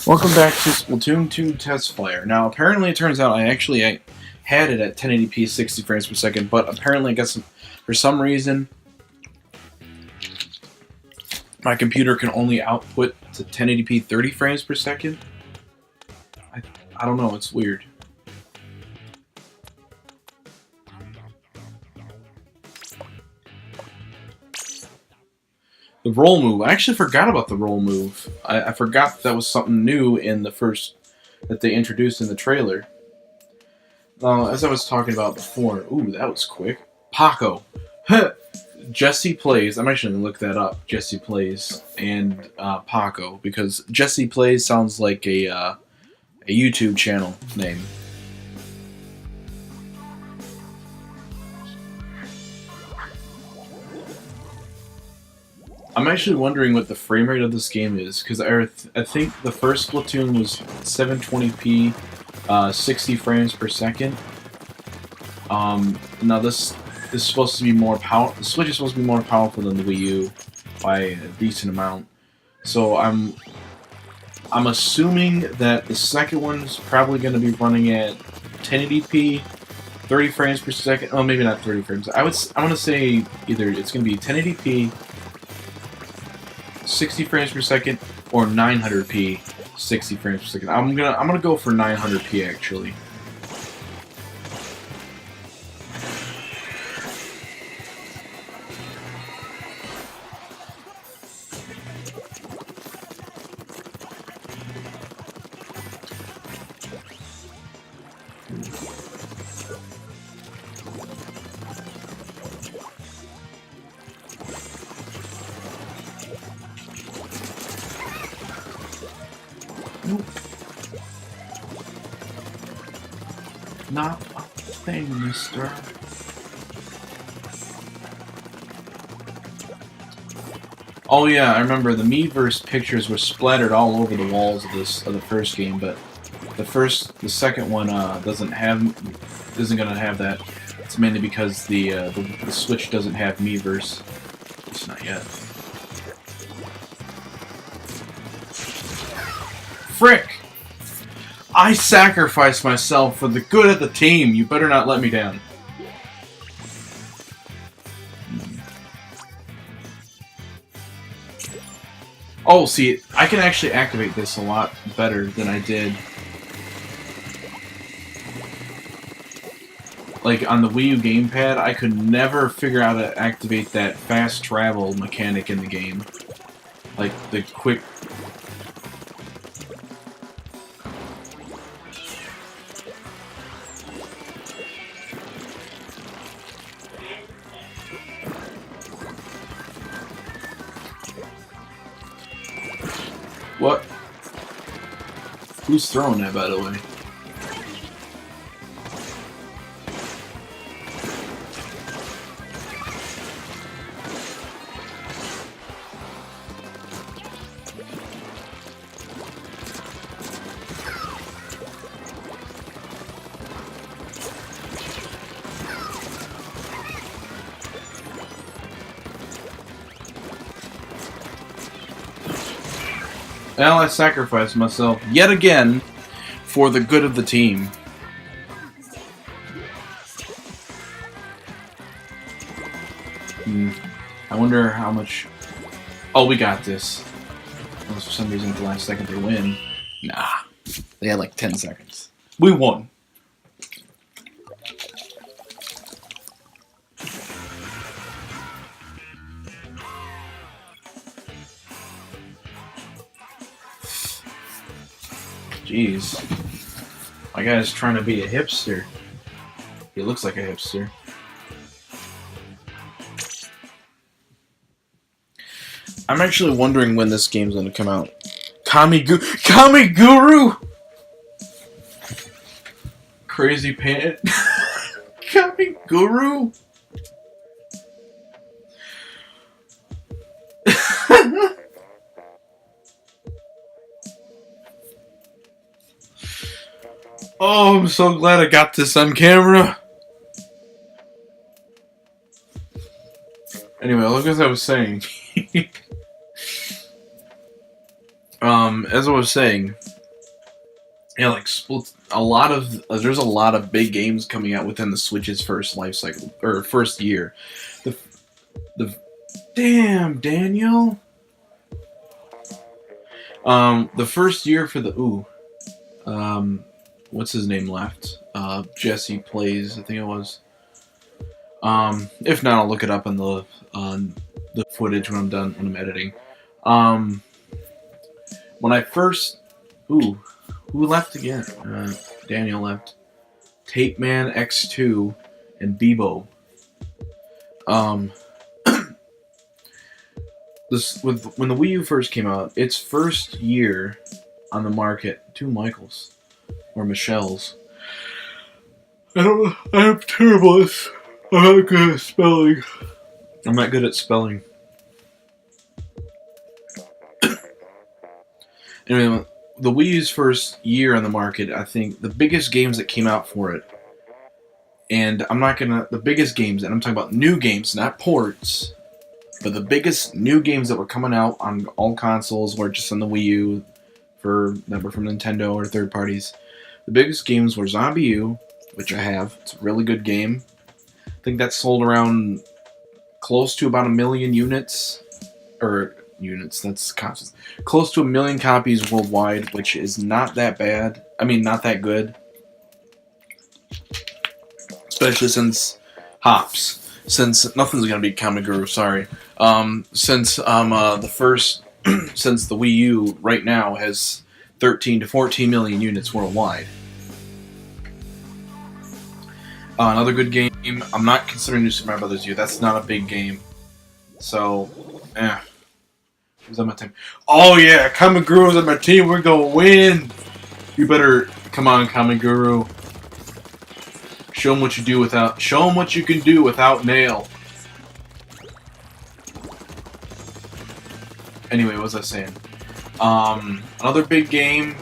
Welcome back to Splatoon 2 Test Flyer. Now, apparently it turns out I had it at 1080p 60 frames per second, but apparently I guess for some reason my computer can only output to 1080p 30 frames per second. I don't know, it's weird. The roll move. I actually forgot about the roll move. I forgot that was something new in the first that they introduced in the trailer. As I was talking about before, ooh, that was quick. Paco. Jesse Plays. I'm actually gonna look that up. Jesse Plays and Paco, because Jesse Plays sounds like a YouTube channel name. I'm actually wondering what the frame rate of this game is, because I think the first Splatoon was 720p, 60 frames per second. Now this is supposed to be more powerful. The Switch is supposed to be more powerful than the Wii U by a decent amount. So I'm assuming that the second one's probably going to be running at 1080p, 30 frames per second. Oh, maybe not 30 frames. I'm gonna say either it's going to be 1080p. 60 frames per second or 900p 60 frames per second. I'm gonna go for 900p actually. Nope. Not a thing, mister. Oh yeah, I remember the Miiverse pictures were splattered all over the walls of the first game, but the second one isn't gonna have that. It's mainly because the Switch doesn't have Miiverse. It's not yet. Frick! I sacrificed myself for the good of the team. You better not let me down. Oh, see, I can actually activate this a lot better than I did. Like, on the Wii U gamepad, I could never figure out how to activate that fast travel mechanic in the game. Like, the quick... What? Who's throwing that, by the way? Well, I sacrificed myself yet again for the good of the team. I wonder how much... Oh, we got this. Unless for some reason at the last second they win. Nah. They had like 10 seconds. We won. Jeez. My guy's trying to be a hipster. He looks like a hipster. I'm actually wondering when this game's gonna come out. Kamiguru! Crazy Pant. Kamiguru! Oh, I'm so glad I got this on camera. Anyway, look, as I was saying. As I was saying, Yeah, like a lot of there's a lot of big games coming out within the Switch's first life cycle or first year. The the damn Daniel. The first year for the what's his name left? Jesse Plays, I think it was. If not, I'll look it up on the footage when I'm done when I'm editing. Um, when I first, who left again? Daniel left. Tape Man X2 and Bebo. When the Wii U first came out, its first year on the market, two Michaels or Michelles. I don't know. I'm terrible. I'm not good at spelling. I'm not good at spelling. Anyway, the Wii U's first year on the market, I think the biggest games that came out for it, and the biggest games, and I'm talking about new games, not ports, but the biggest new games that were coming out on all consoles or just on the Wii U that were from Nintendo or third parties. The biggest games were Zombie U, which I have. It's a really good game. I think that sold around close to about 1 million units. Or units, that's copies. Close to 1 million copies worldwide, which is not that bad. I mean, not that good. Especially since hops. Since nothing's gonna beat Kamiguru, sorry. Since since the Wii U right now has 13 to 14 million units worldwide. Another good game. I'm not considering New Super Mario Bros. U. That's not a big game. So, who's on my team? Oh yeah, Kamiguru's on my team. We're gonna win. You better come on, Kamiguru. Show them what you do without. Show them what you can do without Nail. Anyway, what was I saying? Another big game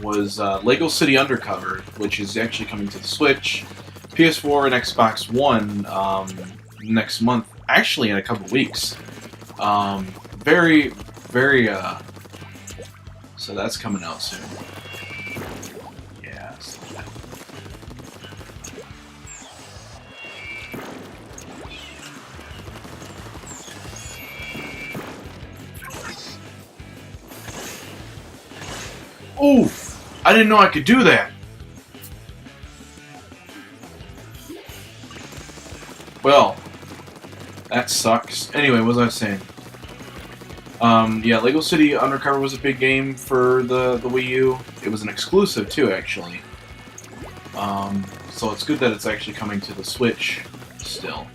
was Lego City Undercover, which is actually coming to the Switch, PS4, and Xbox One next month. Actually, in a couple weeks. Very, very. So that's coming out soon. Yeah. Oof! I didn't know I could do that. Well, that sucks. Anyway, what was I saying? Yeah, Lego City Undercover was a big game for the Wii U. It was an exclusive too, actually. So it's good that it's actually coming to the Switch still.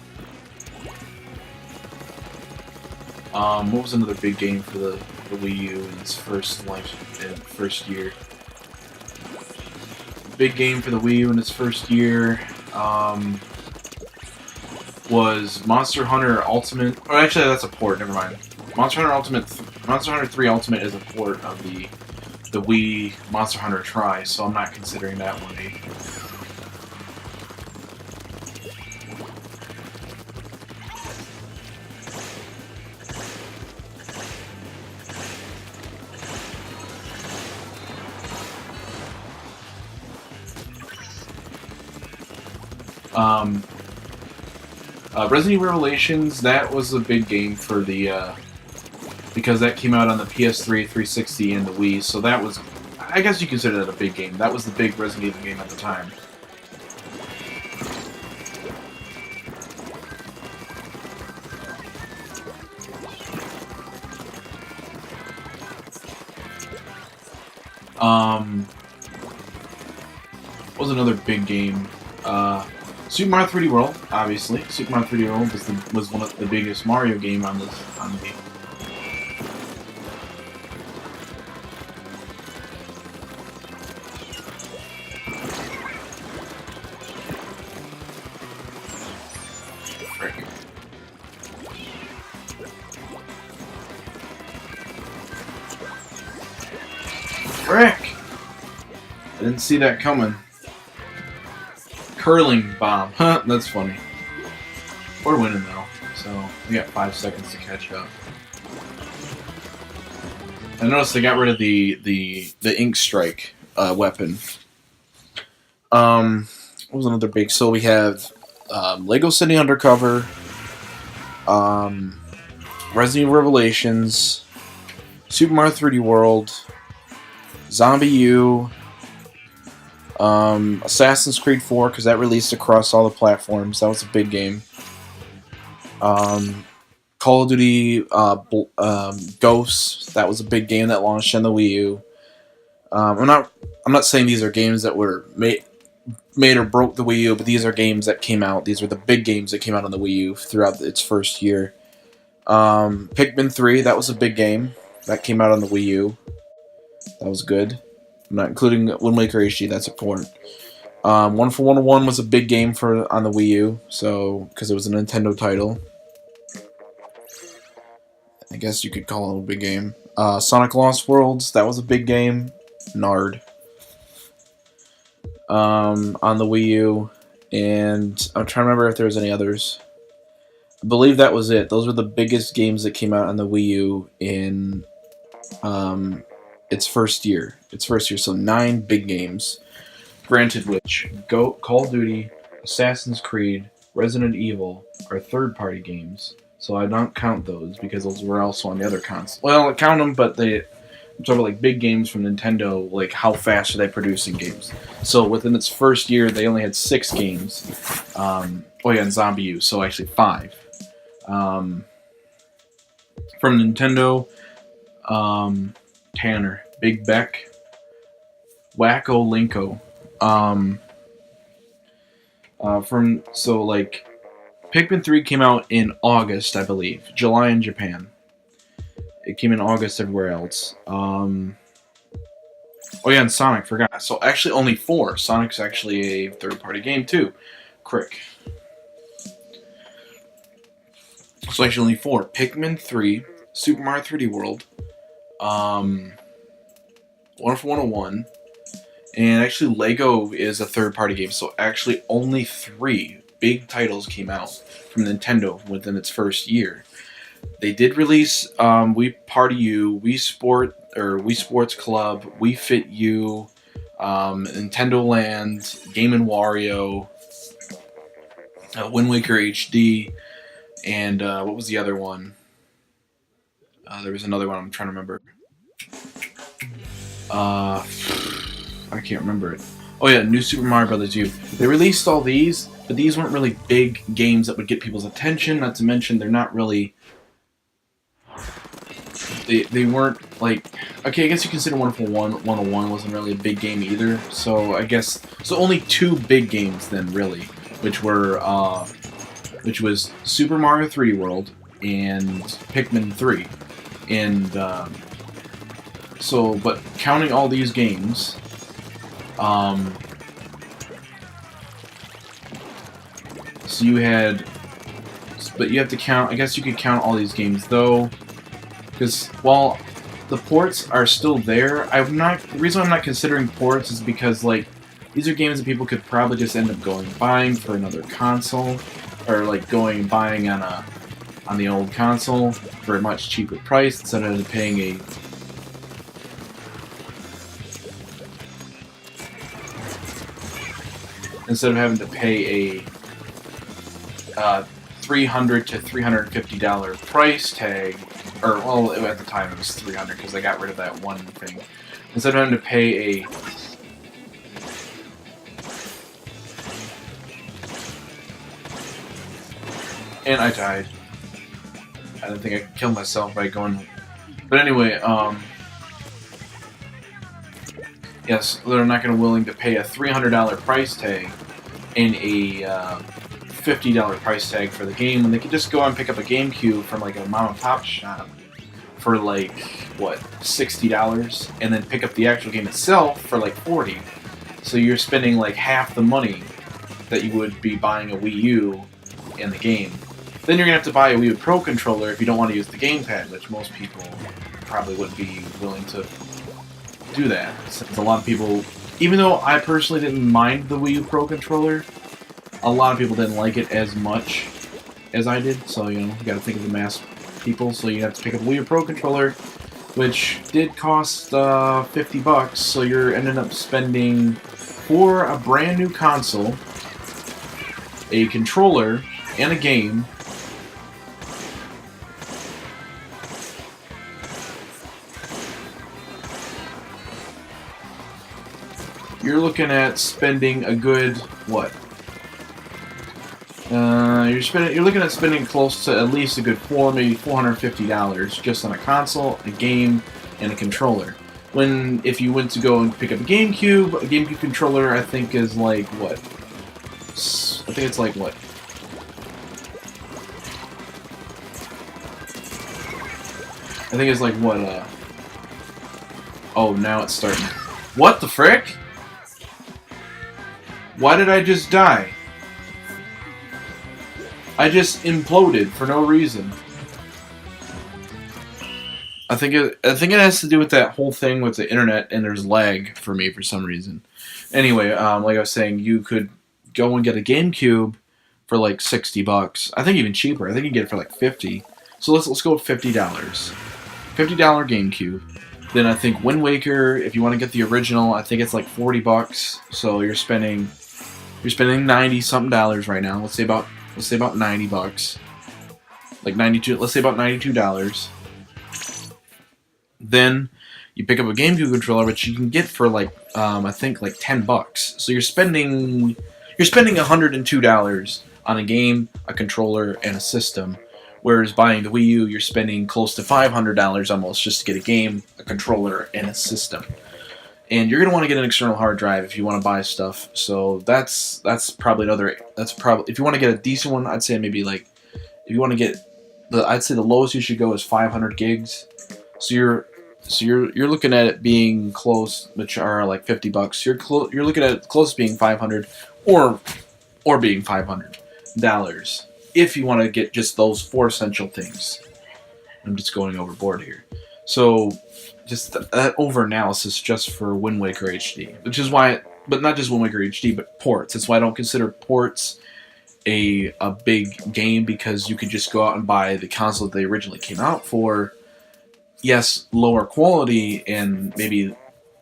What was another big game for the Wii U in its first year? Big game for the Wii U in its first year was Monster Hunter Ultimate. Oh, actually, that's a port. Never mind. Monster Hunter 3 Ultimate is a port of the Wii Monster Hunter Tri, so I'm not considering that one Resident Evil Revelations, that was a big game for the because that came out on the PS3, 360, and the Wii, so that was, I guess you consider that a big game. That was the big Resident Evil game at the time. What was another big game? Super Mario 3D World, obviously. Super Mario 3D World was one of the biggest Mario game on the Frick! I didn't see that coming. Curling bomb. Huh, that's funny. We're winning though, so we got 5 seconds to catch up. I noticed they got rid of the ink strike weapon. What was another big? So we have Lego City Undercover, Resident Evil Revelations, Super Mario 3D World, Zombie U, Assassin's Creed 4, because that released across all the platforms. That was a big game. Call of Duty Ghosts. That was a big game that launched on the Wii U. I'm not saying these are games that were made or broke the Wii U, but these are games that came out. These were the big games that came out on the Wii U throughout its first year. Pikmin 3, that was a big game. That came out on the Wii U. That was good. I'm not including Wind Waker HD, that's important. 1 for 101 was a big game on the Wii U, so because it was a Nintendo title. I guess you could call it a big game. Sonic Lost Worlds, that was a big game. Nard. On the Wii U, and I'm trying to remember if there was any others. I believe that was it. Those were the biggest games that came out on the Wii U in its first year. So 9 big games. Granted, which Call of Duty, Assassin's Creed, Resident Evil are third-party games. So I don't count those because those were also on the other console. Well, I count them, but I'm talking about like big games from Nintendo. Like how fast are they producing games? So within its first year, they only had 6 games. And Zombie U, so actually 5. From Nintendo, Tanner, Big Beck, Wacko Linko. Pikmin 3 came out in August, I believe. July in Japan. It came in August everywhere else. And Sonic, forgot. So actually only 4. Sonic's actually a third-party game too. Crick. So actually only 4. Pikmin 3, Super Mario 3D World, 1 for 101, and actually Lego is a third-party game. So actually only 3 big titles came out from Nintendo within its first year. They did release Wii Party U, Wii Sports Club, Wii Fit U, Nintendo Land, Game & Wario, Wind Waker HD, and what was the other one? There was another one I'm trying to remember. I can't remember it. Oh yeah, New Super Mario Bros. U. They released all these, but these weren't really big games that would get people's attention. Not to mention, they're not really... They weren't like... Okay, I guess you consider 1 for 101 wasn't really a big game either. So I guess... So only 2 big games then, really. Which was Super Mario 3D World and Pikmin 3. And... but counting all these games... So you had... But you have to count... I guess you could count all these games, though... Because while the ports are still there, the reason I'm not considering ports is because, like, these are games that people could probably just end up buying for another console, or like buying on the old console for a much cheaper price instead of paying having to pay a $300 to $350 price tag. Or, well, at the time it was $300 because I got rid of that one thing. Instead of having to pay And I died. I don't think I killed myself by going... But anyway, yes, they're not going to be willing to pay a $300 price tag and a $50 price tag for the game when they could just go out and pick up a GameCube from like a mom and pop shop for like, what, $60, and then pick up the actual game itself for like $40. So you're spending like half the money that you would be buying a Wii U in the game. Then you're going to have to buy a Wii U Pro controller if you don't want to use the gamepad, which most people probably wouldn't be willing to do that. Since a lot of people, even though I personally didn't mind the Wii U Pro controller, a lot of people didn't like it as much as I did. So, you know, you got to think of the mass people. So you have to pick up a Wii U Pro controller, which did cost $50. So you're ending up spending for a brand new console, a controller, and a game. You're looking at spending a good what? You're looking at spending close to at least a good maybe $450 just on a console, a game, and a controller. When if you went to go and pick up a GameCube controller I think is like what? I think it's like what? I think it's like what? Oh, now it's starting. What the frick? Why did I just die? I just imploded for no reason. I think it has to do with that whole thing with the internet, and there's lag for me for some reason. Anyway, like I was saying, you could go and get a GameCube for like $60. I think even cheaper. I think you can get it for like $50. So let's go with $50. $50 GameCube. Then I think Wind Waker, if you want to get the original, I think it's like $40. So you're spending 90 something dollars right now. Let's say about $90. Like 92. Let's say about $92. Then you pick up a GameCube controller, which you can get for like I think like $10. So you're spending $102 on a game, a controller, and a system. Whereas buying the Wii U, you're spending close to $500 almost just to get a game, a controller, and a system. And you're gonna want to get an external hard drive if you want to buy stuff. So that's probably if you want to get a decent one, I'd say maybe like if you want to get I'd say the lowest you should go is 500 gigs. So you're looking at it being close, which are like $50. You're looking at it close to being 500 or being $500 if you want to get just those 4 essential things. I'm just going overboard here. So just that over analysis just for Wind Waker HD, which is why, but not just Wind Waker HD, but ports. That's why I don't consider ports a big game, because you could just go out and buy the console that they originally came out for. Yes, lower quality and maybe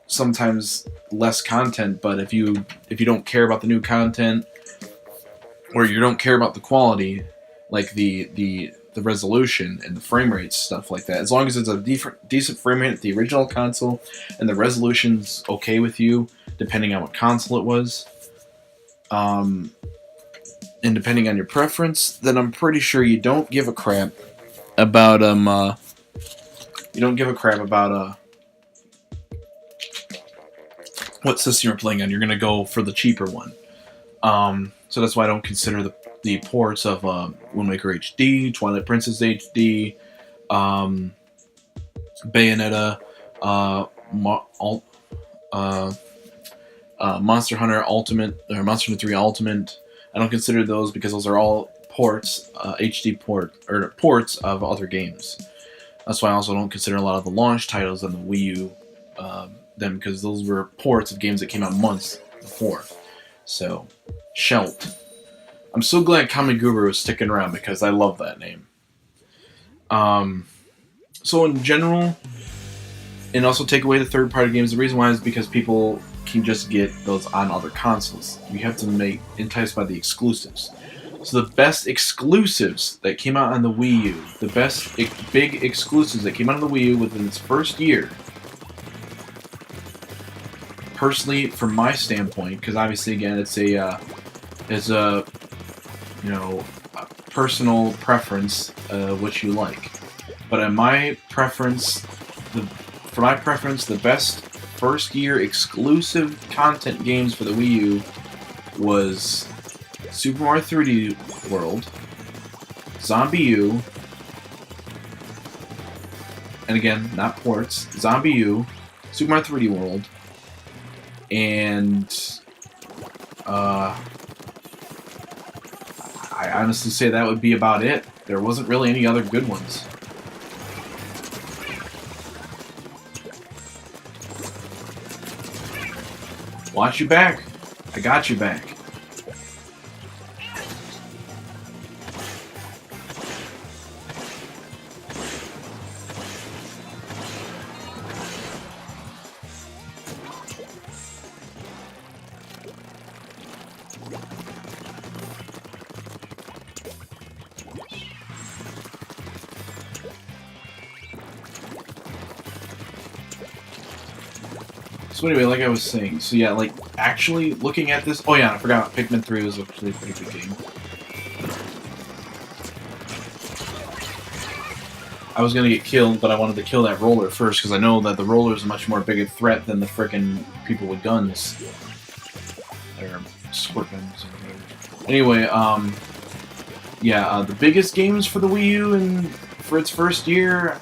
sometimes less content, but if you don't care about the new content or you don't care about the quality, like the resolution and the frame rates, stuff like that, as long as it's a decent frame rate at the original console and the resolution's okay with you, depending on what console it was, and depending on your preference, then I'm pretty sure you don't give a crap about what system you're playing on. You're gonna go for the cheaper one. So that's why I don't consider the ports of Wind Waker HD, Twilight Princess HD, Bayonetta, Monster Hunter Ultimate, or Monster Hunter 3 Ultimate. I don't consider those because those are all ports, HD ports of other games. That's why I also don't consider a lot of the launch titles on the Wii U, because those were ports of games that came out months before. So, Shelt. I'm so glad Kamiguru is sticking around because I love that name. So in general, and also take away the third-party games, the reason why is because people can just get those on other consoles. You have to be enticed by the exclusives. So the best exclusives that came out on the Wii U, the best big exclusives that came out on the Wii U within its first year, personally, from my standpoint, because obviously, again, it's a personal preference, what you like. But in my preference, the best first-year exclusive content games for the Wii U was Super Mario 3D World, Zombie U, and again, not ports, Zombie U, Super Mario 3D World, and I honestly say that would be about it. There wasn't really any other good ones. Watch your back. I got your back. So anyway, like I was saying, so yeah, like, actually looking at this... Oh yeah, I forgot, Pikmin 3 was actually a pretty good game. I was gonna get killed, but I wanted to kill that roller first, because I know that the roller is a much more bigger threat than the frickin' people with guns. Or squirt guns. Anyway, yeah, the biggest games for the Wii U and for its first year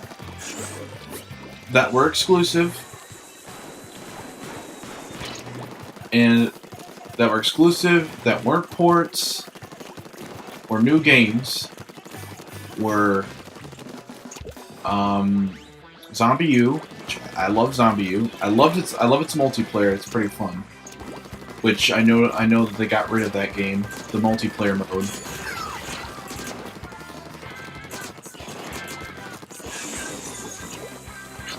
that were exclusive, and that weren't ports or new games, were Zombie U. I love Zombie U. I love its multiplayer. It's pretty fun. Which I know that they got rid of that game, the multiplayer mode.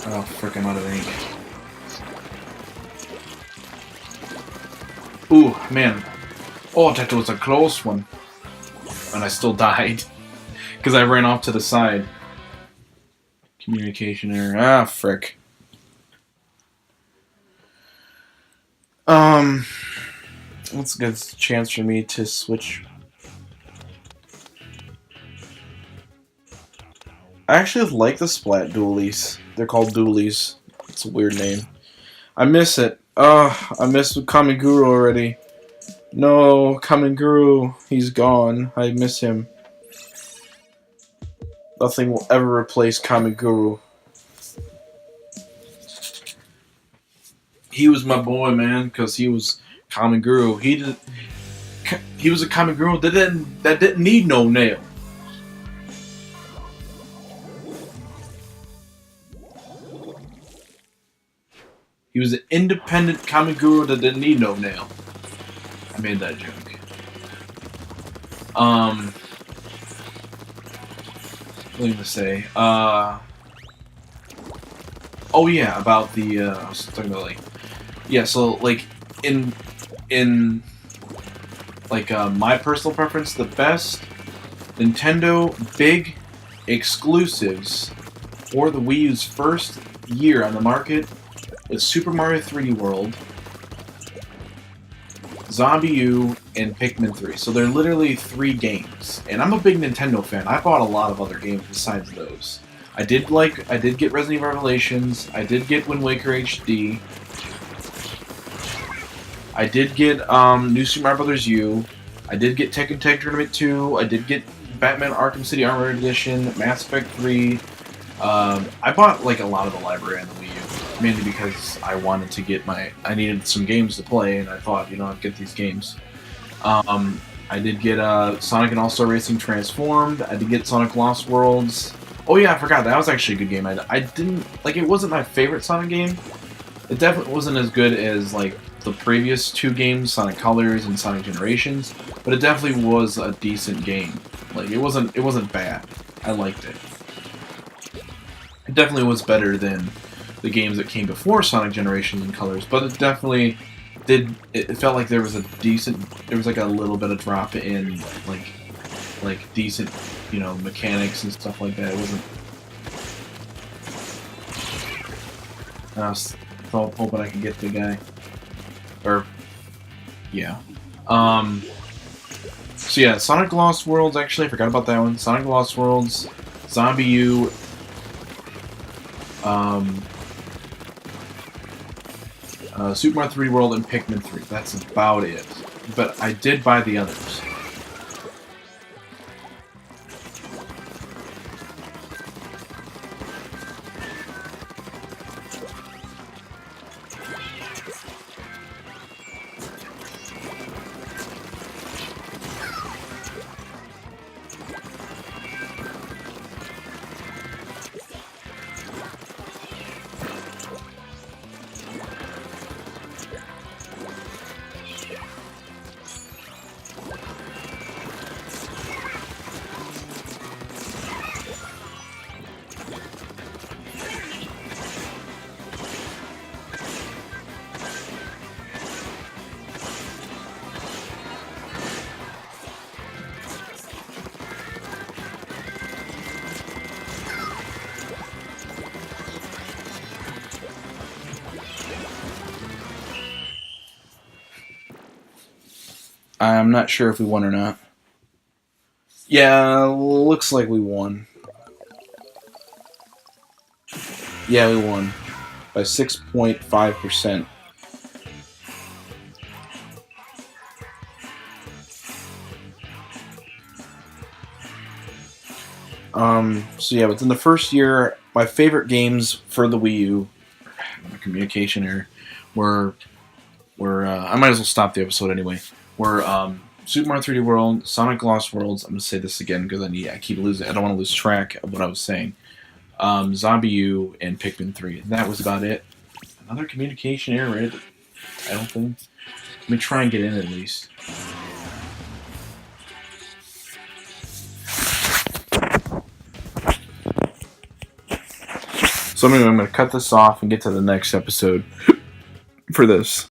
Oh frick! I'm out of ink. Ooh, man. Oh, that was a close one. And I still died. Because I ran off to the side. Communication error. Ah, frick. Let's get a chance for me to switch. I actually like the Splat dualies. They're called dualies. It's a weird name. I miss it. I miss Kamiguru already. No, Kamiguru, he's gone. I miss him. Nothing will ever replace Kamiguru. He was my boy, man, because he was Kamiguru. He was a Kamiguru that didn't need no nail. He was an independent Kamiguru that didn't need no nail. I made that joke. What was I gonna say? Oh yeah, about the I was talking about like, yeah. So like in like my personal preference, the best Nintendo big exclusives for the Wii U's first year on the market is Super Mario 3D World, Zombie U, and Pikmin 3. So they're literally 3 games. And I'm a big Nintendo fan. I bought a lot of other games besides those. I did get Resident Evil Revelations. I did get Wind Waker HD. I did get New Super Mario Bros. U. I did get Tekken Tag Tournament 2. I did get Batman Arkham City Armored Edition, Mass Effect 3. I bought like a lot of the library on the Wii U, mainly because I wanted to get I needed some games to play, and I thought, you know, I'd get these games. I did get Sonic and All-Star Racing Transformed. I did get Sonic Lost Worlds. Oh yeah, I forgot, that was actually a good game. I didn't, like, it wasn't my favorite Sonic game. It definitely wasn't as good as, like, the previous 2 games, Sonic Colors and Sonic Generations, but it definitely was a decent game. Like, it wasn't bad. I liked it. It definitely was better than the games that came before Sonic Generations and Colors, but it definitely it felt like there was like a little bit of drop in like decent, you know, mechanics and stuff like that. It wasn't. I was hoping I could get the guy. Or yeah. So yeah, Sonic Lost Worlds, actually I forgot about that one. Sonic Lost Worlds, Zombie U, Super Mario 3D World, and Pikmin 3. That's about it. But I did buy the others. I'm not sure if we won or not. Yeah, looks like we won. Yeah, we won by 6.5%. So yeah, within the first year, my favorite games for the Wii U, my communication error, were I might as well stop the episode anyway. Were Super Mario 3D World, Sonic Lost Worlds. I'm gonna say this again because I keep losing. I don't want to lose track of what I was saying. Zombie U and Pikmin 3. And that was about it. Another communication error, right? I don't think. Let me try and get in at least. So anyway, I'm going to cut this off and get to the next episode for this.